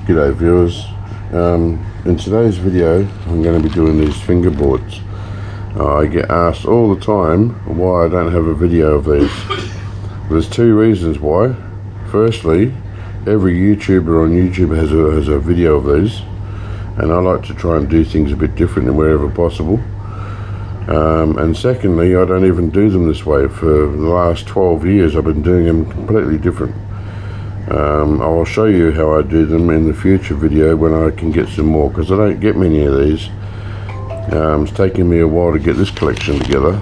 G'day viewers. In today's video I'm going to be doing these fingerboards. I get asked all the time why I don't have a video of these. There's two reasons why. Firstly, every YouTuber on YouTube has a video of these, and I like to try and do things a bit different wherever possible. And secondly, I don't even do them this way. For the last 12 years I've been doing them completely different. I will show you how I do them in the future video when I can get some more, because I don't get many of these. It's taken me a while to get this collection together,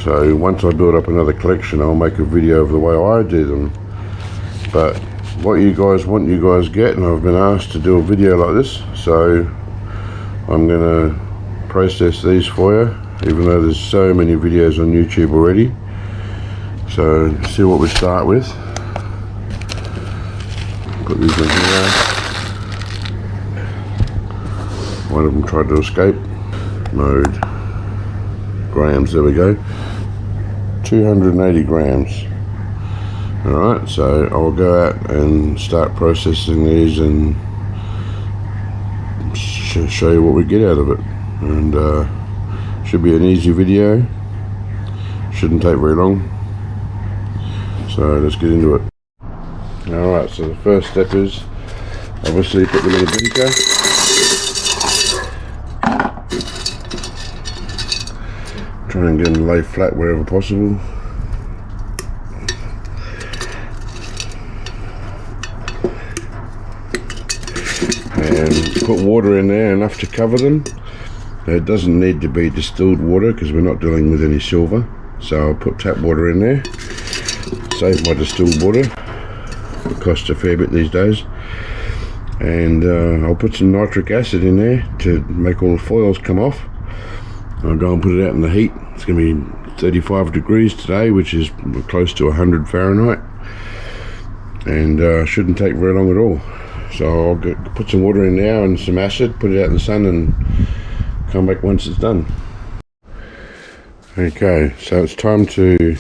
so once I build up another collection I'll make a video of the way I do them. But what you guys want, you guys get, and I've been asked to do a video like this, so I'm gonna process these for you, even though there's so many videos on YouTube already. So see what we start with. Put these in here. One of them tried to escape. Mode grams, there we go. 280 grams. Alright, so I'll go out and start processing these and show you what we get out of it. And should be an easy video. Shouldn't take very long. So let's get into it. Alright, so the first step is obviously put them in a beaker. Try and get them lay flat wherever possible. And put water in there, enough to cover them. It doesn't need to be distilled water because we're not dealing with any silver. So I'll put tap water in there. Save my distilled water. It costs a fair bit these days. And I'll put some nitric acid in there to make all the foils come off. I'll go and put it out in the heat. It's going to be 35 degrees today, which is close to 100 Fahrenheit. And shouldn't take very long at all. So I'll put some water in now and some acid, put it out in the sun and come back once it's done. Okay, so it's time to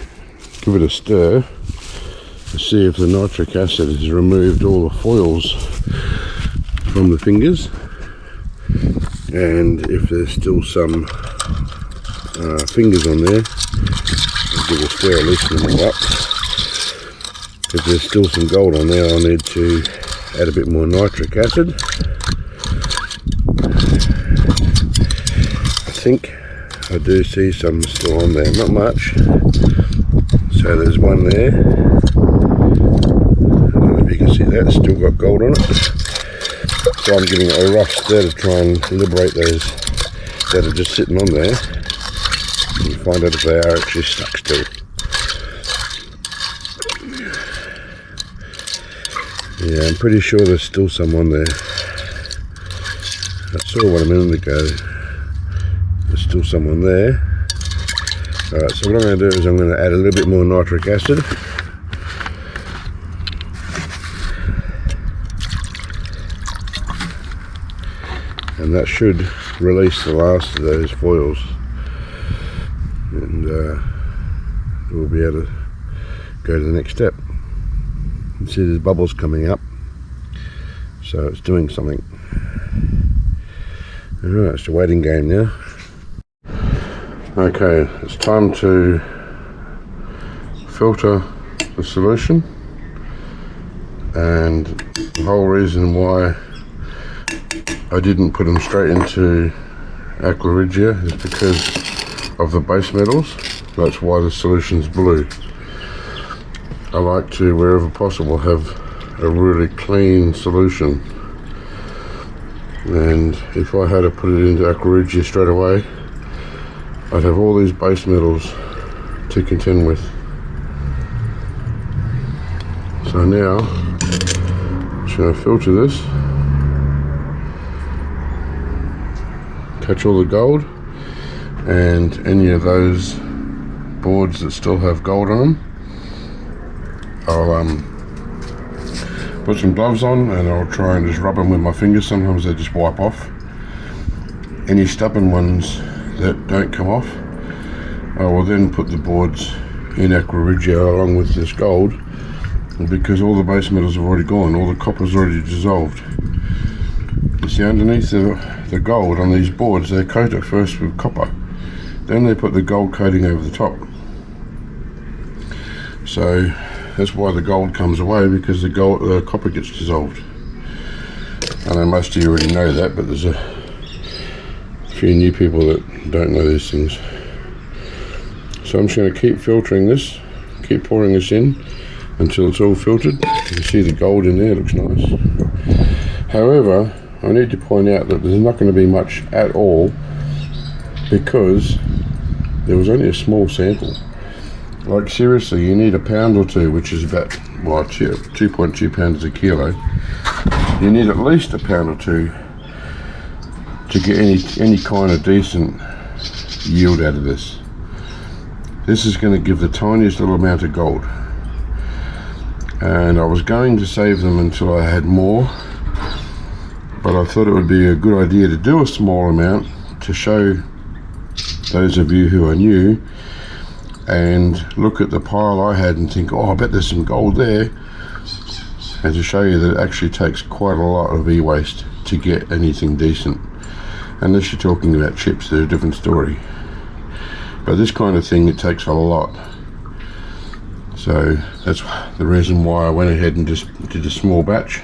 give it a stir to see if the nitric acid has removed all the foils from the fingers, and if there's still some fingers on there, I'll give it a stir, loosen them all up. If there's still some gold on there, I'll need to add a bit more nitric acid. I think I do see some still on there, not much. So there's one there. I don't know if you can see that, it's still got gold on it. So I'm giving it a rough stir to try and liberate those that are just sitting on there and find out if they are actually stuck still. Yeah, I'm pretty sure there's still some on there. I saw one a minute ago. There's still some on there. Alright, so what I'm going to do is I'm going to add a little bit more nitric acid. And that should release the last of those foils. And we'll be able to go to the next step. You can see there's bubbles coming up. So it's doing something. Alright, it's a waiting game now. Okay, it's time to filter the solution, and the whole reason why I didn't put them straight into aqua regia is because of the base metals. That's why the solution's blue. I like to, wherever possible, have a really clean solution, and if I had to put it into aqua regia straight away, I'd have all these base metals to contend with. So now I'm just going to filter this, catch all the gold, and any of those boards that still have gold on them, I'll put some gloves on and I'll try and just rub them with my fingers. Sometimes they just wipe off. Any stubborn ones that don't come off, I will then put the boards in aqua regia along with this gold because all the base metals have already gone, all the copper's already dissolved. You see, underneath the gold on these boards, they coat it first with copper, then they put the gold coating over the top. So that's why the gold comes away, because the copper gets dissolved. I know most of you already know that, but there's a few new people that don't know these things. So I'm just going to keep filtering this, keep pouring this in until it's all filtered. You can see the gold in there, looks nice. However, I need to point out that there's not going to be much at all, because there was only a small sample. Like seriously, you need a pound or two, which is about, well, 2.2 pounds a kilo. You need at least a pound or two to get any kind of decent yield out of this. This is going to give the tiniest little amount of gold, and I was going to save them until I had more, but I thought it would be a good idea to do a small amount to show those of you who are new and look at the pile I had and think, oh, I bet there's some gold there, and to show you that it actually takes quite a lot of e-waste to get anything decent. Unless you're talking about chips, they're a different story. But this kind of thing, it takes a lot. So that's the reason why I went ahead and just did a small batch.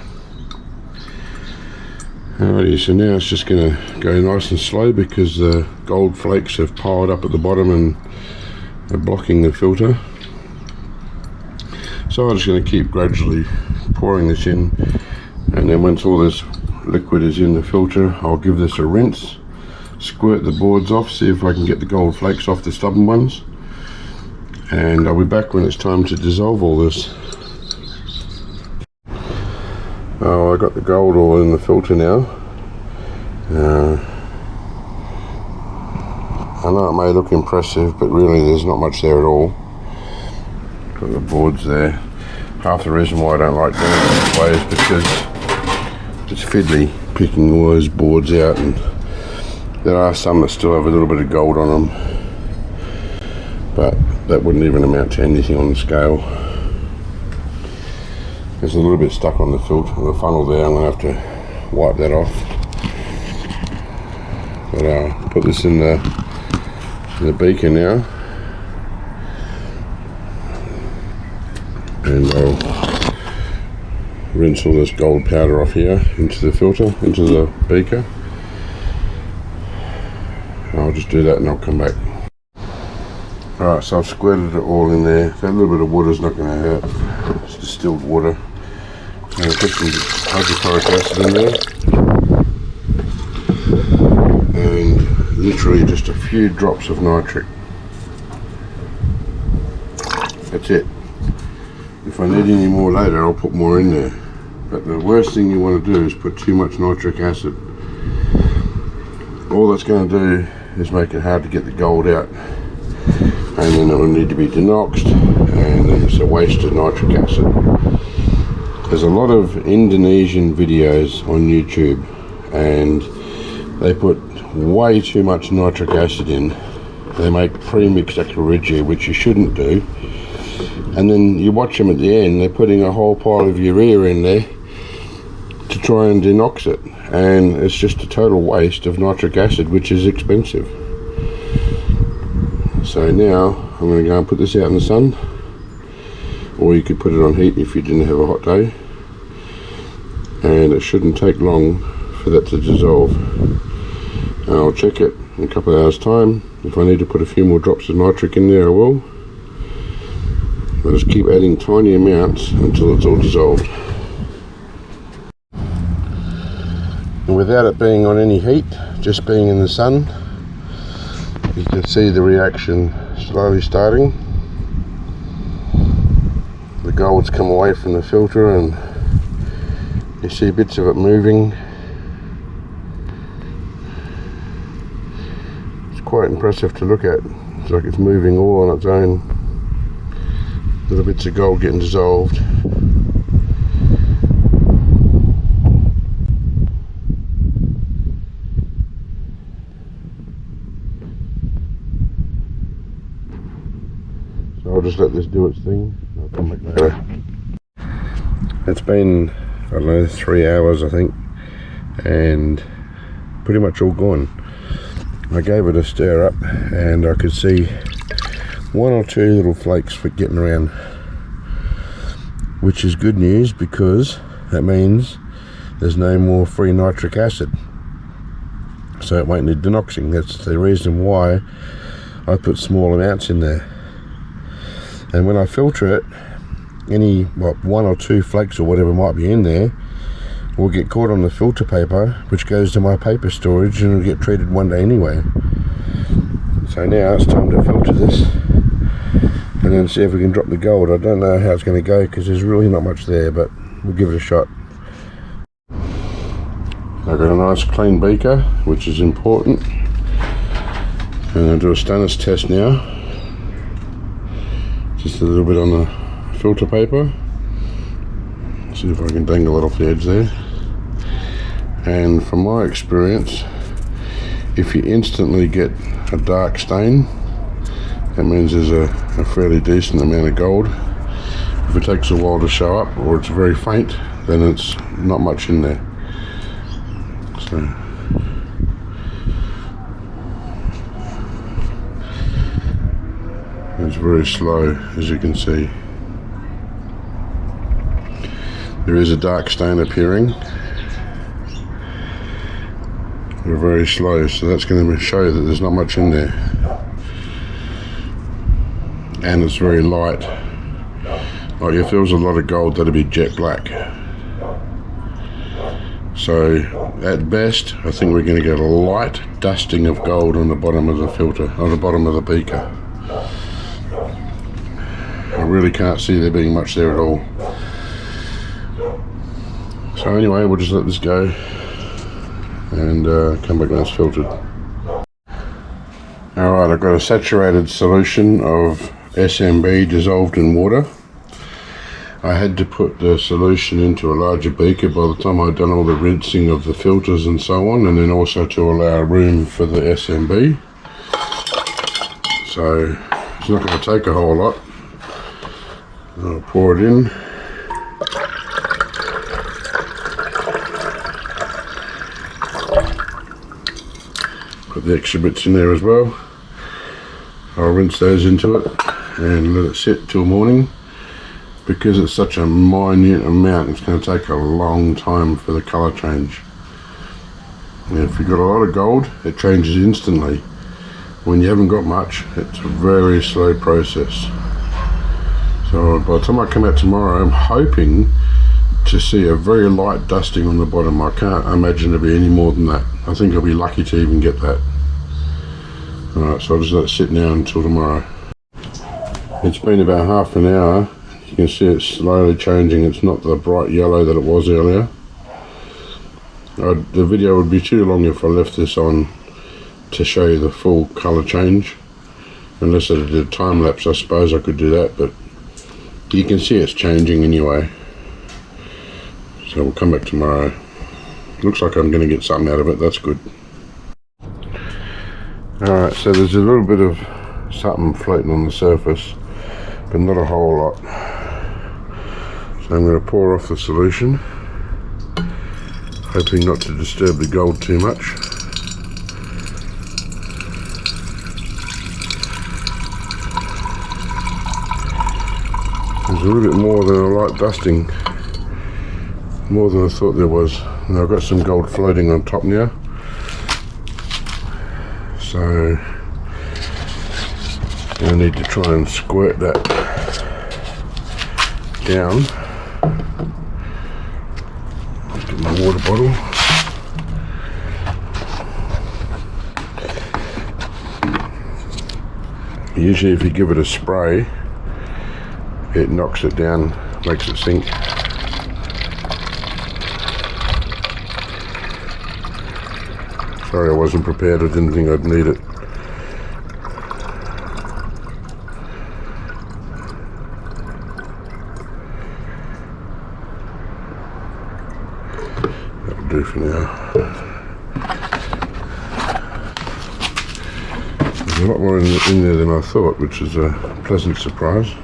Alrighty, so now it's just going to go nice and slow, because the gold flakes have piled up at the bottom and are blocking the filter. So I'm just going to keep gradually pouring this in, and then once all this liquid is in the filter, I'll give this a rinse, squirt the boards off, see if I can get the gold flakes off the stubborn ones, and I'll be back when it's time to dissolve all this. Oh, I got the gold all in the filter now. I know it may look impressive, but really there's not much there at all. Got the boards there. Half the reason why I don't like doing it this way is because it's fiddly picking all those boards out, and there are some that still have a little bit of gold on them, but that wouldn't even amount to anything on the scale. There's a little bit stuck on the filter, the funnel there. I'm going to have to wipe that off. But I'll put this in the beaker now, and I'll rinse all this gold powder off here into the filter, into the beaker. I'll just do that and I'll come back. Alright, so I've squirted it all in there. That little bit of water is not going to hurt. It's distilled water. I'm going to put some hydrochloric acid in there, and literally just a few drops of nitric. That's it. If I need any more later, I'll put more in there. But the worst thing you want to do is put too much nitric acid. All that's going to do is make it hard to get the gold out, and then it will need to be denoxed, and then it's a waste of nitric acid. There's a lot of Indonesian videos on YouTube, and they put way too much nitric acid in. They make pre-mixed akkerigi, which you shouldn't do, and then you watch them at the end, they're putting a whole pile of urea in there to try and denox it, and it's just a total waste of nitric acid, which is expensive. So now I'm going to go and put this out in the sun, or you could put it on heat if you didn't have a hot day, and it shouldn't take long for that to dissolve. And I'll check it in a couple of hours time. If I need to put a few more drops of nitric in there, I will. I'll just keep adding tiny amounts until it's all dissolved. And without it being on any heat, just being in the sun, you can see the reaction slowly starting. The gold's come away from the filter, and you see bits of it moving. It's quite impressive to look at. It's like it's moving all on its own. Little bits of gold getting dissolved. So I'll just let this do its thing. I'll come back later. It's been, I don't know, 3 hours I think, and pretty much all gone. I gave it a stir up and I could see 1 or 2 little flakes for getting around, which is good news because that means there's no more free nitric acid, so it won't need denoxing. That's the reason why I put small amounts in there. And when I filter it, any 1 or 2 flakes or whatever might be in there will get caught on the filter paper, which goes to my paper storage and will get treated one day anyway. So now it's time to filter this and then see if we can drop the gold. I don't know how it's going to go because there's really not much there, but we'll give it a shot. I've got a nice clean beaker, which is important. I'm going to do a stannous test now. Just a little bit on the filter paper. See if I can dangle it off the edge there. And from my experience, if you instantly get a dark stain, that means there's a fairly decent amount of gold. If it takes a while to show up or it's very faint, then it's not much in there. So it's very slow, as you can see. There is a dark stain appearing. We're very slow, so that's going to show that there's not much in there. And it's very light. Like if there was a lot of gold, that'd be jet black. So at best, I think we're going to get a light dusting of gold on the bottom of the filter, on the bottom of the beaker. I really can't see there being much there at all. So anyway, we'll just let this go and come back when it's filtered. Alright, I've got a saturated solution of SMB dissolved in water. I had to put the solution into a larger beaker by the time I'd done all the rinsing of the filters and so on, and then also to allow room for the SMB. So it's not going to take a whole lot. I'll pour it in. Put the extra bits in there as well. I'll rinse those into it and let it sit till morning. Because it's such a minute amount, it's going to take a long time for the colour change. And if you've got a lot of gold, it changes instantly. When you haven't got much, it's a very slow process. So by the time I come out tomorrow, I'm hoping to see a very light dusting on the bottom. I can't imagine there'll be any more than that. I think I'll be lucky to even get that. Alright, so I'll just let it sit now until tomorrow. It's been about half an hour. You can see it's slowly changing. It's not the bright yellow that it was earlier. The video would be too long if I left this on to show you the full colour change. Unless I did a time lapse, I suppose I could do that, but you can see it's changing anyway. So we'll come back tomorrow. Looks like I'm going to get something out of it. That's good. Alright, so there's a little bit of something floating on the surface, but not a whole lot. So I'm going to pour off the solution, hoping not to disturb the gold too much. There's a little bit more than a light dusting, more than I thought there was. And I've got some gold floating on top now. So I need to try and squirt that down. Get my water bottle. Usually if you give it a spray, it knocks it down, makes it sink. Sorry, I wasn't prepared. I didn't think I'd need it. That'll do for now. There's a lot more in there than I thought, which is a pleasant surprise.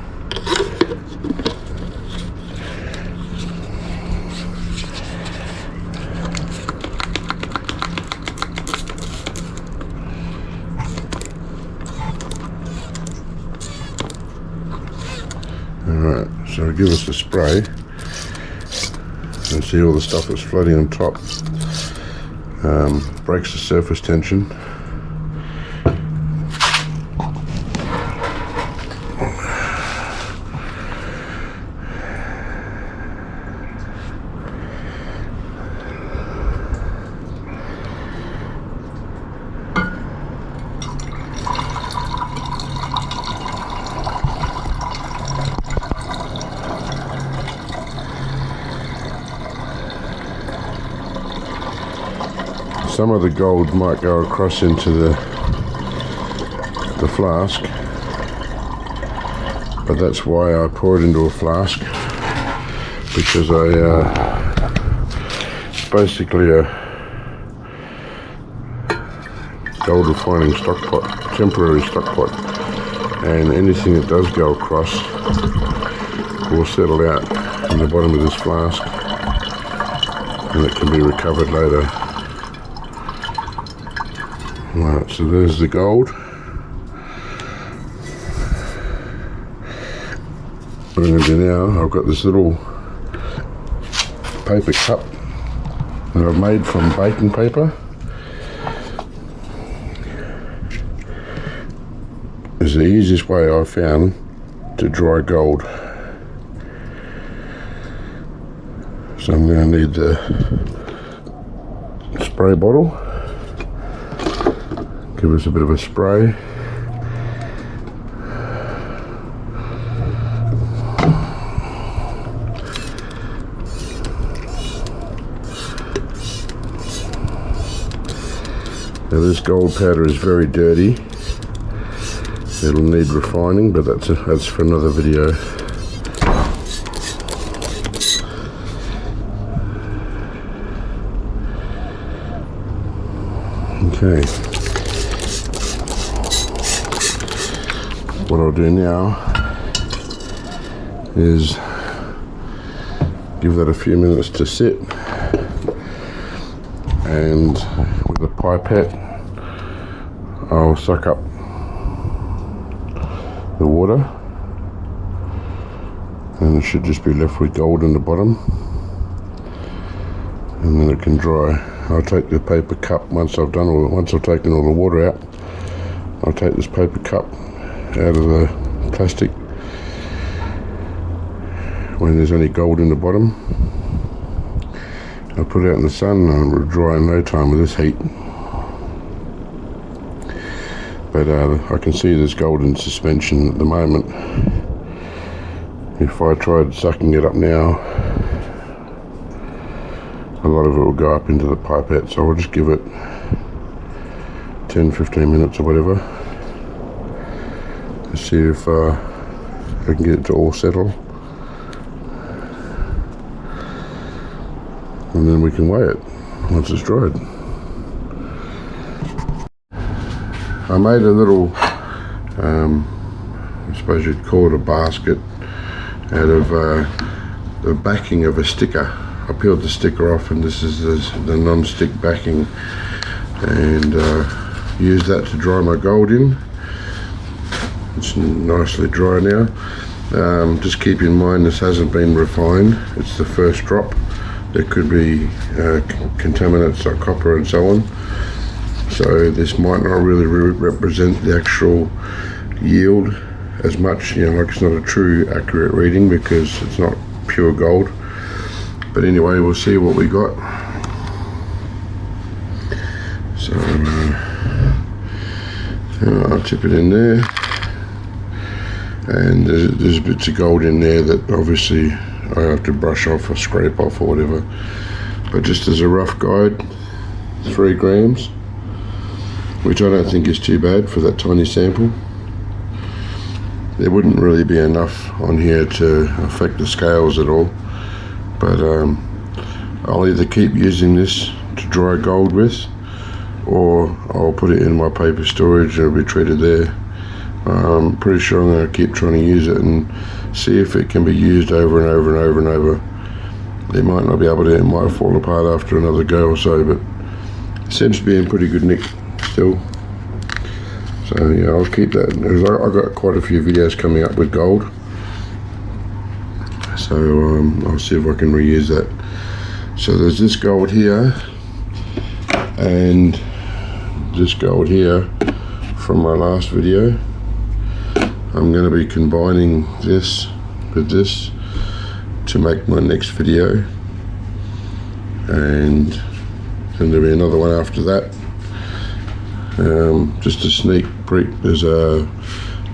Alright, so give us a spray and see all the stuff that's floating on top. Breaks the surface tension. Some of the gold might go across into the flask, but that's why I pour it into a flask, because it's basically a gold refining stock pot, temporary stock pot, and anything that does go across will settle out in the bottom of this flask and it can be recovered later. Right, so there's the gold. What I'm going to do now, I've got this little paper cup that I've made from baking paper. It's the easiest way I've found to dry gold. So I'm going to need the spray bottle. Give us a bit of a spray. Now this gold powder is very dirty. It'll need refining, but that's for another video. Okay. What I'll do now is give that a few minutes to sit, and with a pipette I'll suck up the water, and it should just be left with gold in the bottom, and then it can dry. I'll take the paper cup once I've taken all the water out. I'll take this paper cup out of the plastic when there's any gold in the bottom. I'll put it out in the sun and it'll dry in no time with this heat. But I can see there's gold in suspension at the moment. If I tried sucking it up now, a lot of it will go up into the pipette, so I'll just give it 10-15 minutes or whatever to see if I can get it to all settle, and then we can weigh it once it's dried. I made a little, I suppose you'd call it a basket, out of the backing of a sticker. I peeled the sticker off, and this is the non-stick backing, and used that to dry my gold in. It's nicely dry now. Just keep in mind this hasn't been refined. It's the first drop. There could be contaminants like copper and so on. So this might not really represent the actual yield as much. You know, like it's not a true accurate reading because it's not pure gold. But anyway, we'll see what we got. So I'll tip it in there. And there's bits of gold in there that obviously I have to brush off or scrape off or whatever. But just as a rough guide, 3 grams, which I don't think is too bad for that tiny sample. There wouldn't really be enough on here to affect the scales at all. But I'll either keep using this to dry gold with, or I'll put it in my paper storage and it'll be treated there. I'm pretty sure I'm going to keep trying to use it and see if it can be used over and over and over and over. It might not be able to, it might fall apart after another go or so, but it seems to be in pretty good nick still. So yeah, I'll keep that, because I've got quite a few videos coming up with gold, So I'll see if I can reuse that. So there's this gold here and this gold here from my last video. I'm going to be combining this with this to make my next video, and then there'll be another one after that. Just a sneak peek, there's a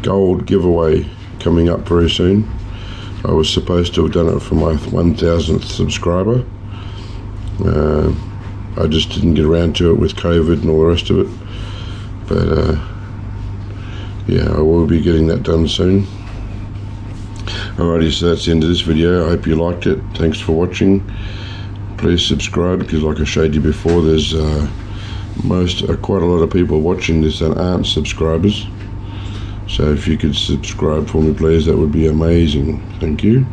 gold giveaway coming up very soon. I was supposed to have done it for my 1000th subscriber. I just didn't get around to it with COVID and all the rest of it, but yeah, I will be getting that done soon. Alrighty, so that's the end of this video. I hope you liked it. Thanks for watching. Please subscribe, because like I showed you before, there's quite a lot of people watching this that aren't subscribers. So if you could subscribe for me, please, that would be amazing. Thank you,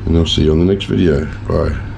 and I'll see you on the next video. Bye.